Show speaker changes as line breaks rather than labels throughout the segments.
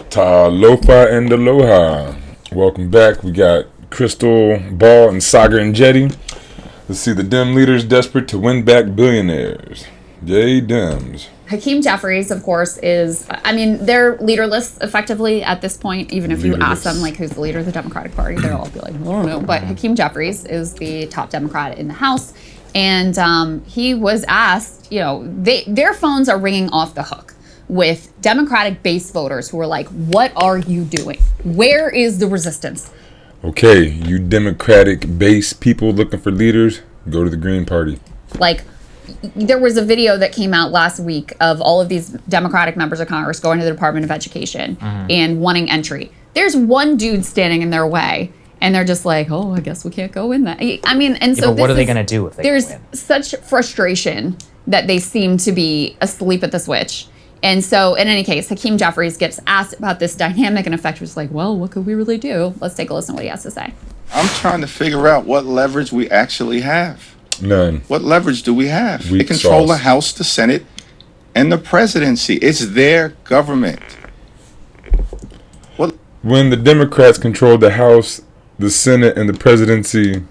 Talofa and Aloha. Welcome back. We got Krystal, Ball, and Saga Enjeti. Let's see the Dem leaders desperate to win back billionaires. Yay, Dems.
Hakeem Jeffries, of course, they're leaderless effectively at this point. Even if you ask them, like, who's the leader of the Democratic Party, they'll all be like, I don't know. But Hakeem Jeffries is the top Democrat in the House. And he was asked, their phones are ringing off the hook with Democratic base voters who are like, what are you doing? Where is the resistance?
Okay, you Democratic base people looking for leaders, go to the Green Party.
Like, there was a video that came out last week of all of these Democratic members of Congress going to the Department of Education and wanting entry. There's one dude standing in their way, and they're just like, oh, I guess we can't go in that.
But what are they going to do if they
there's
go in?
Such frustration that they seem to be asleep at the switch. And so, in any case, Hakeem Jeffries gets asked about this dynamic, and effect was like, well, what could we really do? Let's take a listen to what he has to say.
I'm trying to figure out what leverage we actually have.
None.
What leverage do we have?
Weak
They control
sauce.
the House, the Senate, and the presidency. It's their government. What
When the Democrats controlled the House, the Senate, and the presidency,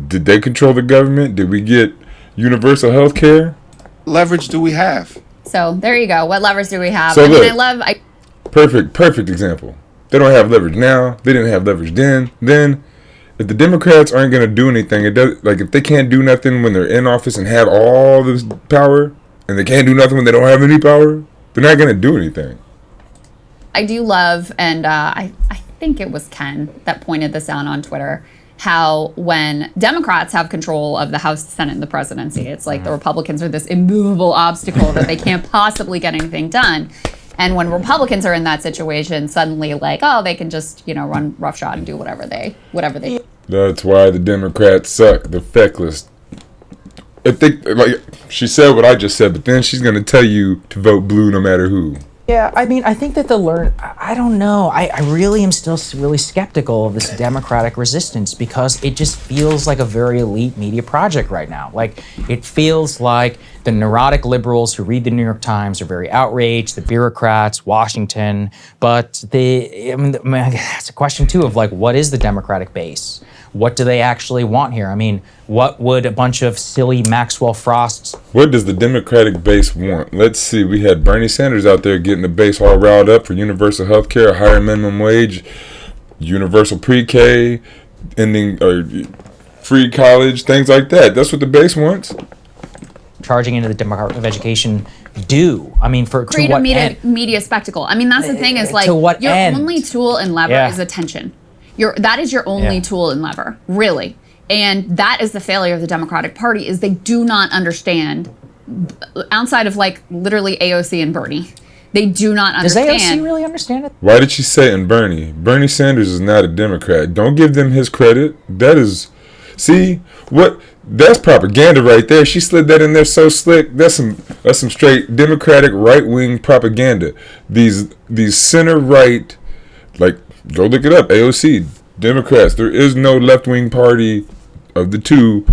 did they control the government? Did we get universal health care?
leverage do we have?
So, there you go. What levers do we have?
So look.
I
Perfect example. They don't have leverage now. They didn't have leverage then. Then, if the Democrats aren't going to do anything, it does, like, if they can't do nothing when they're in office and have all this power, and they can't do nothing when they don't have any power, they're not going to do anything.
I do love, and I think it was Ken that pointed this out on Twitter, how when Democrats have control of the House, Senate, and the presidency, it's like the Republicans are this immovable obstacle that they can't possibly get anything done. And when Republicans are in that situation, suddenly like, oh, they can just, run roughshod and do whatever they
That's why the Democrats suck. They're feckless. If they, like, she said what I just said, but then she's going to tell you to vote blue no matter who.
Yeah, I think that I don't know. I really am still really skeptical of this Democratic resistance because it just feels like a very elite media project right now. Like, it feels like the neurotic liberals who read the New York Times are very outraged, the bureaucrats, Washington, but that's a question too of like, what is the Democratic base? What do they actually want here? What would a bunch of silly Maxwell Frosts...
What does the Democratic base want? Let's see. We had Bernie Sanders out there getting the base all riled up for universal health care, higher minimum wage, universal pre-K, ending free college, things like that. That's what the base wants.
Charging into the Department of Education do?
create
to
a
what end?
media spectacle. That's the thing is like,
to what
your
end?
only tool and lever is attention. That is your only tool and lever, really. And that is the failure of the Democratic Party, is they do not understand, outside of like literally AOC and Bernie, they do not understand.
Does AOC really understand it?
Why did she say and Bernie? Bernie Sanders is not a Democrat. Don't give them his credit. That is, that's propaganda right there. She slid that in there so slick. That's some straight Democratic right-wing propaganda. These center right, like, go look it up. AOC, Democrats. There is no left-wing party of the two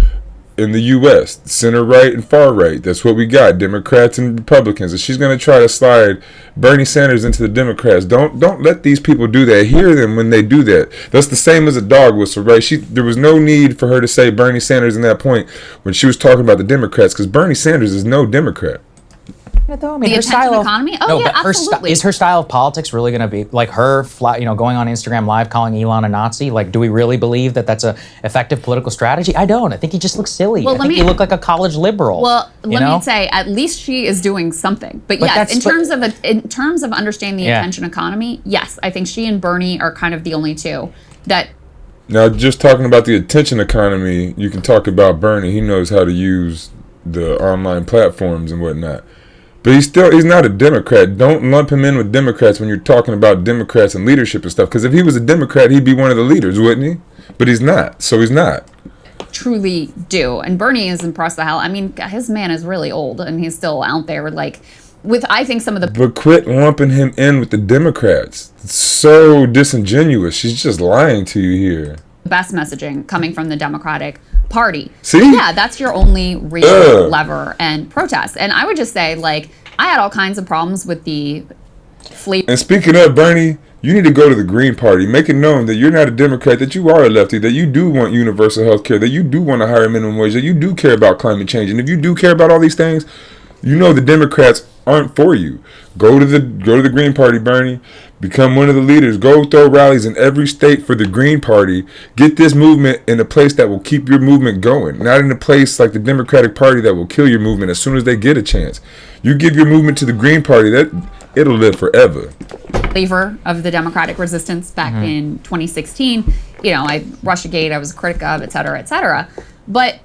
in the U.S. Center right and far right. That's what we got. Democrats and Republicans. And she's going to try to slide Bernie Sanders into the Democrats. Don't let these people do that. Hear them when they do that. That's the same as a dog whistle, right? There was no need for her to say Bernie Sanders in that point when she was talking about the Democrats, because Bernie Sanders is no Democrat.
The attention economy? Absolutely.
Is her style of politics really going to be like her going on Instagram Live calling Elon a Nazi? Like, do we really believe that that's a effective political strategy? I don't. I think he just looks silly. I think he looked like a college liberal.
Well, let me say, at least she is doing something. But yes, in terms of understanding the attention economy, yes, I think she and Bernie are kind of the only two that.
Now, just talking about the attention economy, you can talk about Bernie. He knows how to use the online platforms and whatnot. But he's not a Democrat. Don't lump him in with Democrats when you're talking about Democrats and leadership and stuff. Because if he was a Democrat, he'd be one of the leaders, wouldn't he? But he's not. So he's not.
Truly do. And Bernie is impressed the hell. His man is really old, and he's still out there like with, I think, some of the...
But quit lumping him in with the Democrats. It's so disingenuous. She's just lying to you here.
Best messaging coming from the Democratic Party.
See?
Yeah, that's your only real lever and protest. And I would just say, like, I had all kinds of problems with the flavor.
And speaking of Bernie, you need to go to the Green Party. Make it known that you're not a Democrat, that you are a lefty, that you do want universal health care, that you do want a higher minimum wage, that you do care about climate change. And if you do care about all these things, you know the Democrats aren't for you. Go to the Green Party, Bernie. Become one of the leaders. Go throw rallies in every state for the Green Party. Get this movement in a place that will keep your movement going. Not in a place like the Democratic Party that will kill your movement as soon as they get a chance. You give your movement to the Green Party, that it'll live forever.
Flavor of the Democratic resistance back in 2016. You know, Russiagate, I was a critic of, et cetera, et cetera. But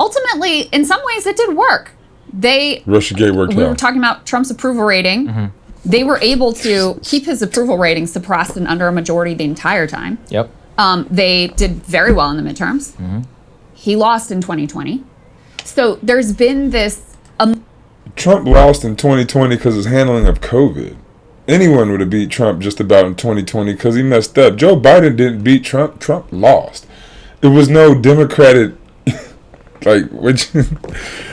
ultimately, in some ways, it did work.
Russiagate worked out.
We were talking about Trump's approval rating. They were able to keep his approval rating suppressed and under a majority the entire time.
Yep.
They did very well in the midterms. He lost in 2020. So there's been this...
Trump lost in 2020 because of his handling of COVID. Anyone would have beat Trump just about in 2020 because he messed up. Joe Biden didn't beat Trump. Trump lost. It was no Democratic...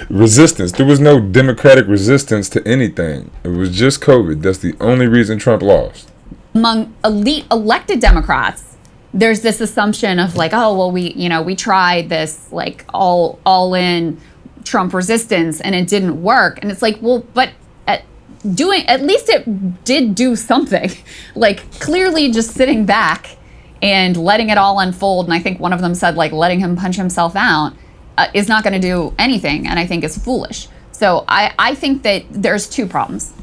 resistance. There was no Democratic resistance to anything. It was just COVID. That's the only reason Trump lost.
Among elite elected Democrats, there's this assumption of like, oh, well, we tried this like all in Trump resistance and it didn't work. And it's like, well, but at least it did do something. Like clearly just sitting back and letting it all unfold. And I think one of them said like letting him punch himself out is not going to do anything, and I think it's foolish. So I think that there's two problems.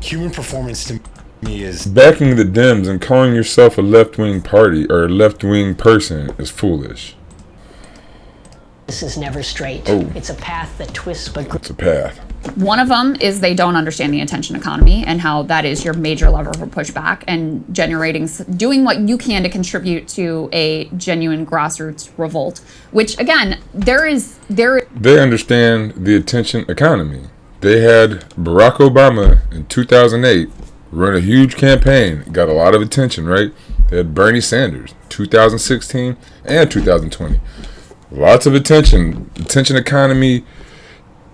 Human performance to me is...
Backing the Dems and calling yourself a left-wing party or a left-wing person is foolish.
This is never straight.
Oh.
It's a path that twists but...
It's a path.
One of them is they don't understand the attention economy and how that is your major lever for pushback and doing what you can to contribute to a genuine grassroots revolt, which again, They
understand the attention economy. They had Barack Obama in 2008 run a huge campaign, got a lot of attention, right? They had Bernie Sanders 2016 and 2020. Lots of attention economy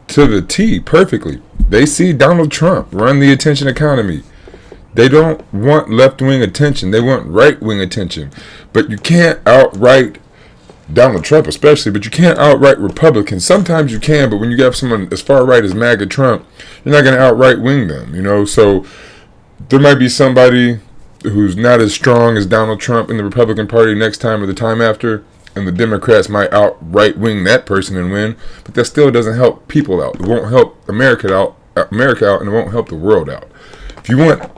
to the T, perfectly. They see Donald Trump run the attention economy. They don't want left-wing attention. They want right-wing attention. But you can't outright Donald Trump especially, but you can't outright Republicans. Sometimes you can, but when you have someone as far right as MAGA Trump, you're not going to outright wing them, you know? So there might be somebody who's not as strong as Donald Trump in the Republican Party next time or the time after, and the Democrats might outright wing that person and win, but that still doesn't help people out. It won't help America out, and it won't help the world out. If you want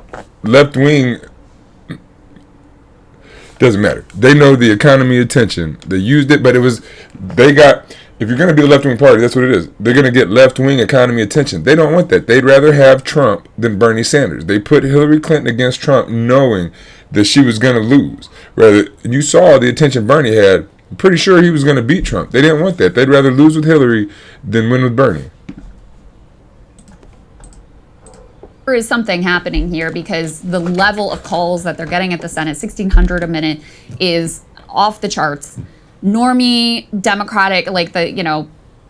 left wing, doesn't matter. They know the economy attention. They used it, but if you're going to be a left wing party, that's what it is. They're going to get left wing economy attention. They don't want that. They'd rather have Trump than Bernie Sanders. They put Hillary Clinton against Trump knowing that she was going to lose. You saw the attention Bernie had. I'm pretty sure he was going to beat Trump. They didn't want that. They'd rather lose with Hillary than win with Bernie.
There is something happening here because the level of calls that they're getting at the Senate, 1,600 a minute, is off the charts. Normie Democratic, like the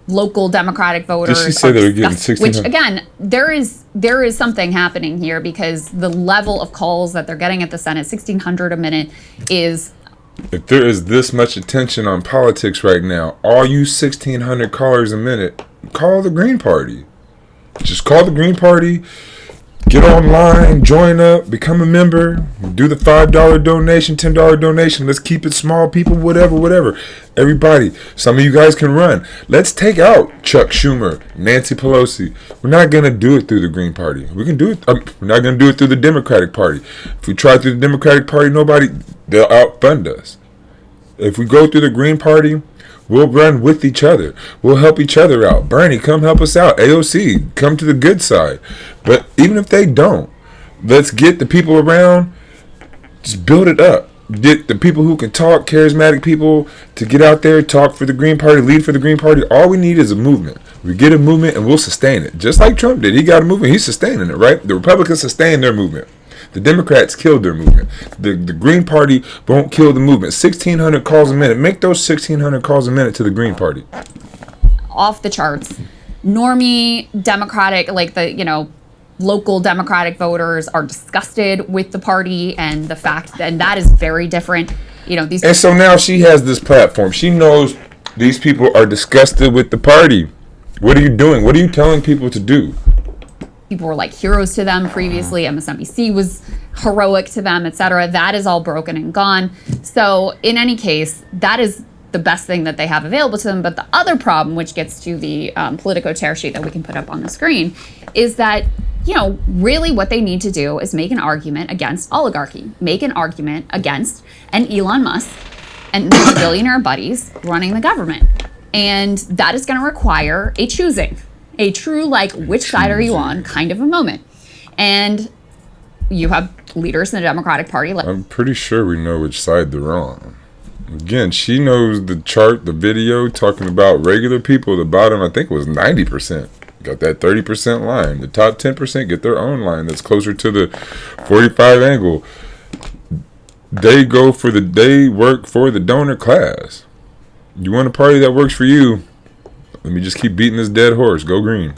local Democratic voters.
Did she say they were getting 1,600?
Which again, there is something happening here because the level of calls that they're getting at the Senate, 1,600 a minute, is.
If there is this much attention on politics right now, all you 1,600 callers a minute, call the Green Party. Just call the Green Party, get online, join up, become a member, do the $5 donation, $10 donation. Let's keep it small, people, whatever. Everybody, some of you guys can run. Let's take out Chuck Schumer, Nancy Pelosi. We're not going to do it through the Green Party. We can do it. We're not going to do it through the Democratic Party. If we try through the Democratic Party, they'll outfund us. If we go through the Green Party, we'll run with each other. We'll help each other out. Bernie, come help us out. AOC, come to the good side. But even if they don't, let's get the people around, just build it up. Get the people who can talk, charismatic people, to get out there, talk for the Green Party, lead for the Green Party. All we need is a movement. We get a movement and we'll sustain it. Just like Trump did. He got a movement. He's sustaining it, right? The Republicans sustained their movement. The Democrats killed their movement. The Green Party won't kill the movement. 1,600 calls a minute. Make those 1,600 calls a minute to the Green Party.
Off the charts. Normie Democratic, like the, local Democratic voters are disgusted with the party and the fact that, and that is very different. These.
And so now she has this platform. She knows these people are disgusted with the party. What are you doing? What are you telling people to do?
People were like heroes to them previously. MSNBC was heroic to them, etc. That is all broken and gone. So in any case, that is the best thing that they have available to them. But the other problem, which gets to the Politico tear sheet that we can put up on the screen, is that really what they need to do is make an argument against oligarchy, make an argument against an Elon Musk and his billionaire buddies running the government. And that is going to require a choosing, a true, which side are you on kind of a moment. And you have leaders in the Democratic Party.
I'm pretty sure we know which side they're on. Again, she knows the chart, the video talking about regular people. The bottom, I think, was 90%. Got that 30% line. The top 10% get their own line that's closer to the 45 angle. They work for the donor class. You want a party that works for you? Let me just keep beating this dead horse. Go green.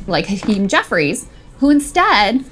Like Hakeem Jeffries, who instead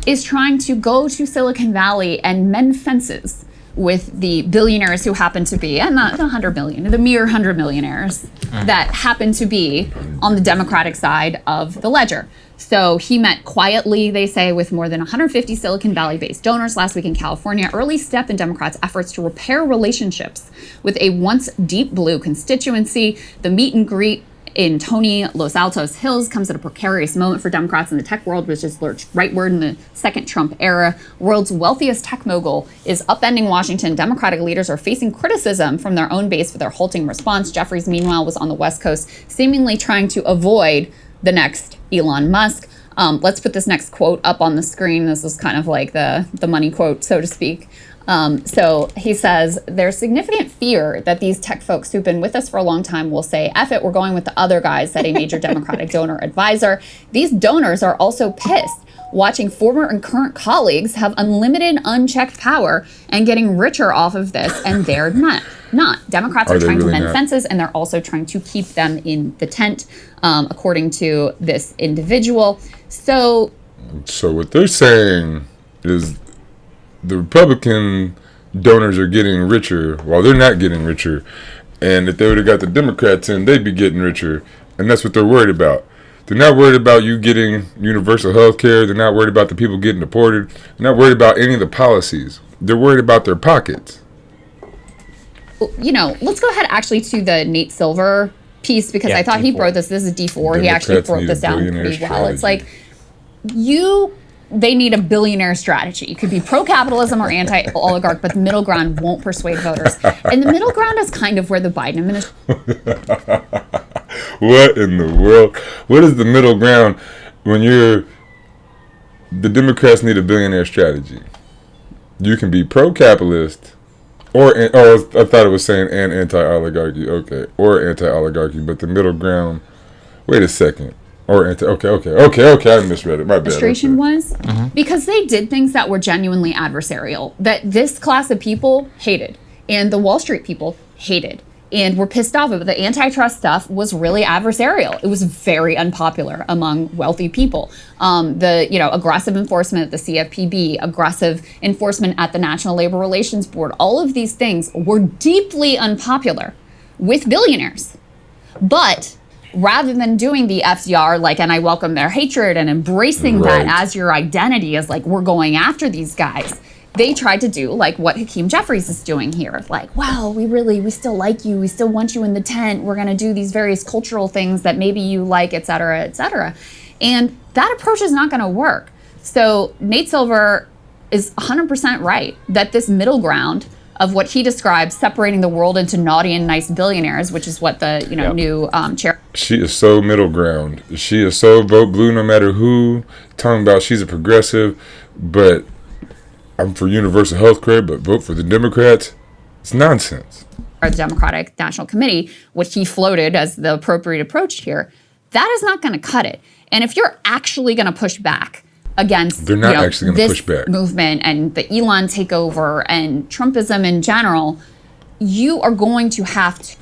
is trying to go to Silicon Valley and mend fences with the billionaires who happen to be, and not the 100 million, the mere 100 millionaires that happen to be on the Democratic side of the ledger. So he met quietly, they say, with more than 150 Silicon Valley-based donors last week in California, early step in Democrats' efforts to repair relationships with a once deep blue constituency. The meet and greet in Tony Los Altos Hills comes at a precarious moment for Democrats in the tech world, which is lurched rightward in the second Trump era. World's wealthiest tech mogul is upending Washington. Democratic leaders are facing criticism from their own base for their halting response. Jeffries, meanwhile, was on the West Coast, seemingly trying to avoid the next Elon Musk. Let's put this next quote up on the screen. This is kind of like the money quote, so to speak. So he says, there's significant fear that these tech folks who've been with us for a long time will say, F it, we're going with the other guys, said a major Democratic donor advisor. These donors are also pissed watching former and current colleagues have unlimited, unchecked power and getting richer off of this, and they're not. Democrats are trying to mend fences, and they're also trying to keep them in the tent, according to this individual. So
what they're saying is the Republican donors are getting richer while they're not getting richer. And if they would have got the Democrats in, they'd be getting richer. And that's what they're worried about. They're not worried about you getting universal health care. They're not worried about the people getting deported. They're not worried about any of the policies. They're worried about their pockets.
Let's go ahead actually to the Nate Silver piece, because I thought
D4.
he wrote this. This is D4. He actually broke this down pretty well. It's like, they need a billionaire strategy. You could be pro-capitalism or anti-oligarch, but the middle ground won't persuade voters. And the middle ground is kind of where the Biden administration...
What in the world? What is the middle ground when the Democrats need a billionaire strategy? You can be pro-capitalist I thought it was saying and anti-oligarchy. Okay. Or anti-oligarchy, but the middle ground, wait a second. Okay, I misread it. My bad.
Administration was because they did things that were genuinely adversarial, that this class of people hated, and the Wall Street people hated, and were pissed off. But the antitrust stuff was really adversarial. It was very unpopular among wealthy people. The aggressive enforcement at the CFPB, aggressive enforcement at the National Labor Relations Board, all of these things were deeply unpopular with billionaires. But rather than doing the FDR, and I welcome their hatred and embracing that as your identity, as we're going after these guys, they tried to do what Hakeem Jeffries is doing here. We still like you. We still want you in the tent. We're going to do these various cultural things that maybe you like, et cetera, et cetera. And that approach is not going to work. So Nate Silver is 100% right that this middle ground of what he describes separating the world into naughty and nice billionaires, which is what the new chair.
She is so middle ground. She is so vote blue no matter who. Talking about she's a progressive, but I'm for universal health care, but vote for the Democrats. It's nonsense.
Or the Democratic National Committee, which he floated as the appropriate approach here, that is not going to cut it. And if you're actually going to push back against this movement and the Elon takeover and Trumpism in general, you are going to have to.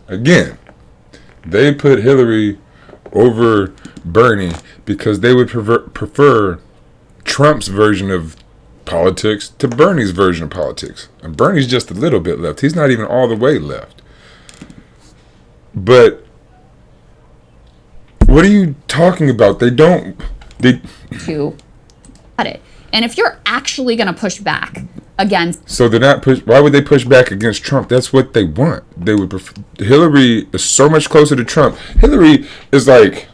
Again, they put Hillary over Bernie because they would prefer Trump's version of politics to Bernie's version of politics. And Bernie's just a little bit left. He's not even all the way left. But what are you talking about? They to
cut it. And if you're actually going to push back against,
so they're not push. Why would they push back against Trump? That's what they want. They would prefer. Hillary is so much closer to Trump. Hillary is like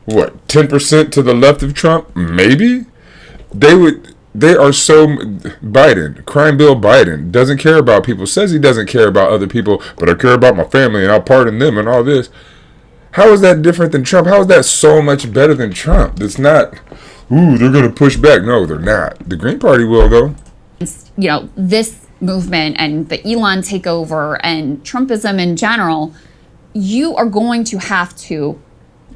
what, 10% to the left of Trump? Maybe. They are so Biden, crime bill Biden, doesn't care about people, says he doesn't care about other people, but I care about my family and I'll pardon them and all this. How is that different than Trump? How is that so much better than Trump? It's not, ooh, they're going to push back. No, they're not. The Green Party will, though.
This movement and the Elon takeover and Trumpism in general, you are going to have to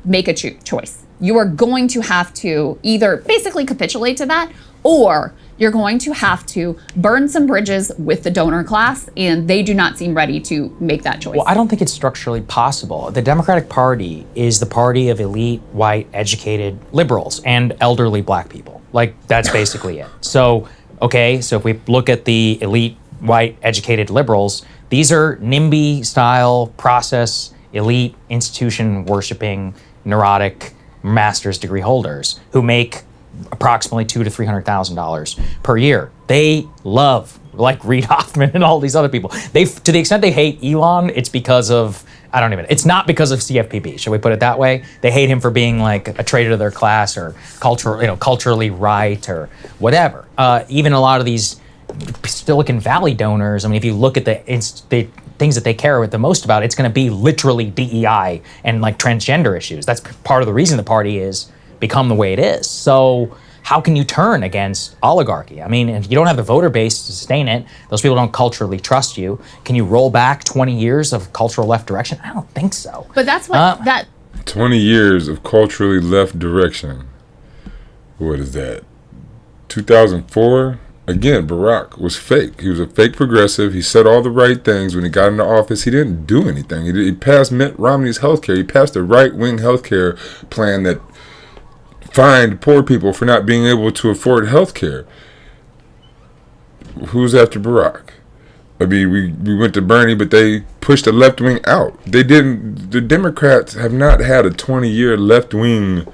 make a choice. You are going to have to either basically capitulate to that, or you're going to have to burn some bridges with the donor class, and they do not seem ready to make that choice.
Well, I don't think it's structurally possible. The Democratic Party is the party of elite, white, educated liberals and elderly black people. Like, that's basically it. So, okay, so if we look at the elite, white, educated liberals, these are NIMBY-style process, elite, institution-worshipping, neurotic master's degree holders who make approximately $200,000 to $300,000 per year. They love, like, Reid Hoffman and all these other people. They, to the extent they hate Elon, it's because of, it's not because of CFPB. Should we put it that way? They hate him for being like a traitor to their class or culturally right or whatever. Even a lot of these Silicon Valley donors, I mean, if you look at the things that they care the most about, it's going to be literally DEI and like transgender issues. That's part of the reason the party is become the way it is. So how can you turn against oligarchy? I mean, if you don't have the voter base to sustain it, those people don't culturally trust you. Can you roll back 20 years of cultural left direction? I don't think so.
But that's what
20 years of culturally left direction. What is that? 2004? Again, Barack was fake. He was a fake progressive. He said all the right things. When he got into office, he didn't do anything. He passed Mitt Romney's health care. He passed a right-wing health care plan that fined poor people for not being able to afford health care. Who's after Barack? I mean, we went to Bernie, but they pushed the left wing out. They didn't. The Democrats have not had a 20-year left wing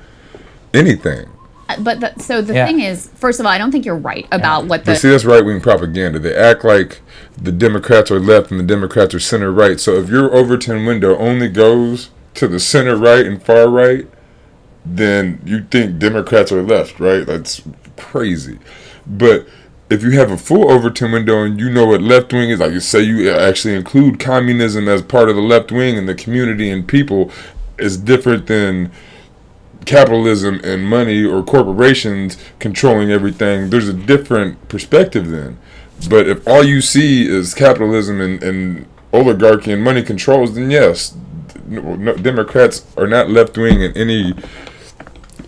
anything.
But the thing is, first of all, I don't think you're right about what the...
But see, that's right-wing propaganda. They act like the Democrats are left and the Democrats are center-right. So if your Overton window only goes to the center-right and far-right, then you think Democrats are left, right? That's crazy. But if you have a full Overton window and you know what left wing is, like you say you actually include communism as part of the left wing and the community and people, is different than capitalism and money or corporations controlling everything. There's a different perspective then. But if all you see is capitalism and oligarchy and money controls, then yes, Democrats are not left wing in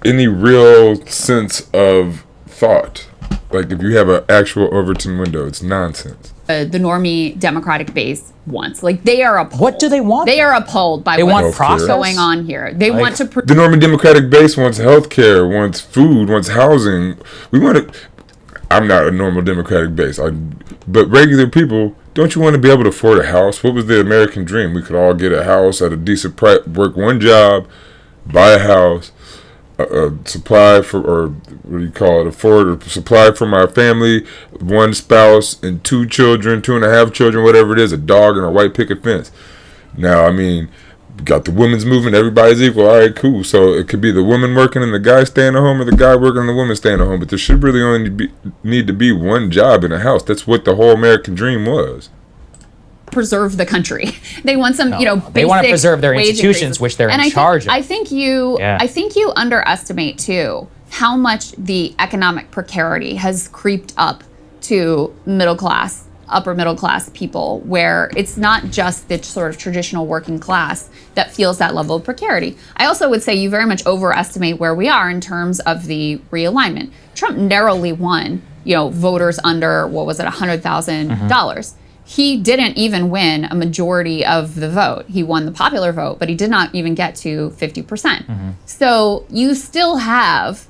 any real sense of thought. Like if you have an actual Overton window, it's nonsense.
The normie Democratic base wants, like, they are appalled.
What do they want?
They are appalled by what's going on here. They want to.
The normie Democratic base wants health care, wants food, wants housing. We want to. I'm not a normal Democratic base, but regular people. Don't you want to be able to afford a house? What was the American dream? We could all get a house at a decent price, work one job, buy a house, supply for, or what do you call it, afford or supply for my family, one spouse and 2 children, 2.5 children, whatever it is, a dog and a white picket fence. Now, I mean, got the women's movement, everybody's equal, all right, cool. So it could be the woman working and the guy staying at home, or the guy working and the woman staying at home. But there should really only need to be one job in a house. That's what the whole American dream was.
Preserve the country. They want some, basic
they want to preserve their
wage
institutions,
increases.
which they're
and
in charge of.
I think you underestimate too how much the economic precarity has creeped up to middle class, upper middle class people, where it's not just the sort of traditional working class that feels that level of precarity. I also would say you very much overestimate where we are in terms of the realignment. Trump narrowly won, voters under, what was it, $100,000. he didn't even win a majority of the vote. He won the popular vote, but he did not even get to 50%. So you still have,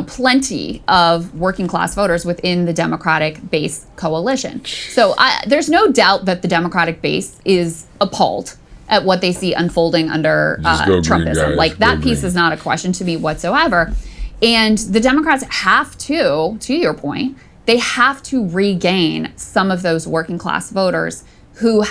plenty of working class voters within the Democratic base coalition. So there's no doubt that the Democratic base is appalled at what they see unfolding under Trumpism. Like, that piece is not a question to me whatsoever. And the Democrats have to your point, they have to regain some of those working class voters who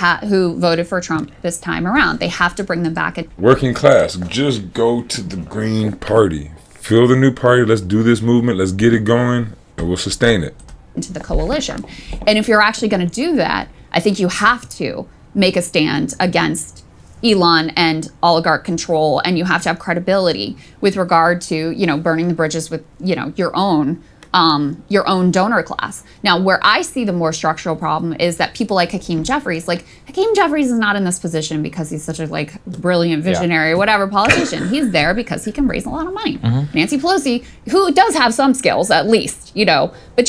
voted for Trump this time around. They have to bring them back.
Working class, just go to the Green Party. Fill the new party. Let's do this movement. Let's get it going, and we'll sustain it.
Into the coalition. And if you're actually going to do that, I think you have to make a stand against Elon and oligarch control, and you have to have credibility with regard to, burning the bridges with, your own donor class. Now, where I see the more structural problem is that people like Hakeem Jeffries is not in this position because he's such a brilliant visionary or whatever politician. He's there because he can raise a lot of money. Nancy Pelosi, who does have some skills at least, but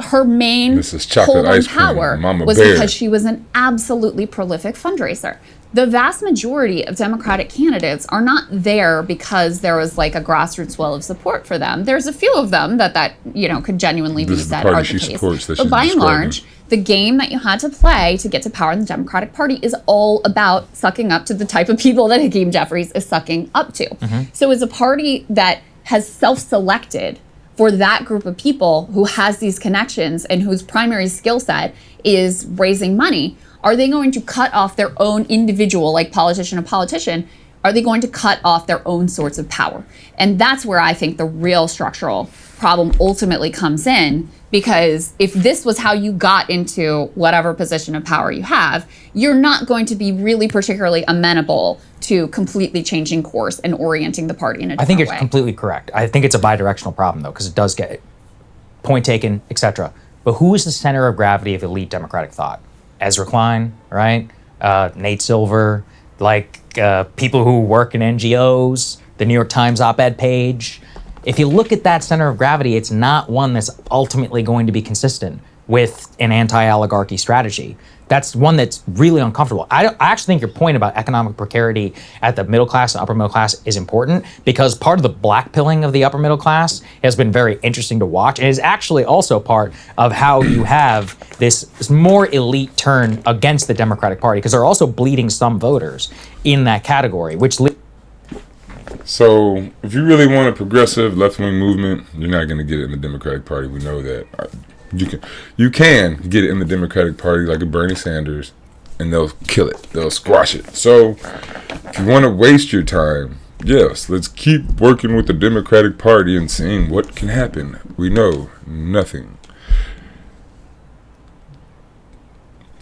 her main hold on power was because she was an absolutely prolific fundraiser. The vast majority of Democratic candidates are not there because there was a grassroots well of support for them. There's a few of them that could genuinely be said are the case. But by and large, the game that you had to play to get to power in the Democratic Party is all about sucking up to the type of people that Hakeem Jeffries is sucking up to. So as a party that has self-selected for that group of people who has these connections and whose primary skill set is raising money, are they going to cut off their own individual, politician to politician? Are they going to cut off their own sorts of power? And that's where I think the real structural problem ultimately comes in, because if this was how you got into whatever position of power you have, you're not going to be really particularly amenable to completely changing course and orienting the party in a different way.
I think you're completely correct. I think it's a bidirectional problem, though, because it does get point taken, etc. But who is the center of gravity of elite Democratic thought? Ezra Klein, right? Nate Silver, people who work in NGOs, the New York Times op-ed page. If you look at that center of gravity, it's not one that's ultimately going to be consistent with an anti-oligarchy strategy. That's one that's really uncomfortable. I actually think your point about economic precarity at the middle class and upper middle class is important, because part of the blackpilling of the upper middle class has been very interesting to watch, and is actually also part of how you have this more elite turn against the Democratic Party, because they're also bleeding some voters in that category, which...
So if you really want a progressive left-wing movement, you're not going to get it in the Democratic Party. We know that. You can get it in the Democratic Party like a Bernie Sanders, and they'll kill it. They'll squash it. So if you want to waste your time, yes, let's keep working with the Democratic Party and seeing what can happen. We know nothing.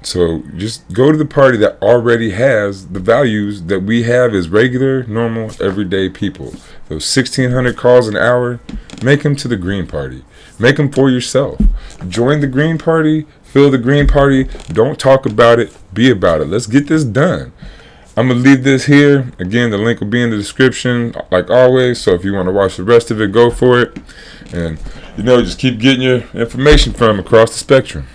So just go to the party that already has the values that we have as regular, normal, everyday people. Those 1,600 calls an hour, make them to the Green Party. Make them for yourself. Join the Green Party, fill the Green Party. Don't talk about it, be about it. Let's get this done. I'm going to leave this here. Again, the link will be in the description, like always. So if you want to watch the rest of it, go for it. And, just keep getting your information from across the spectrum.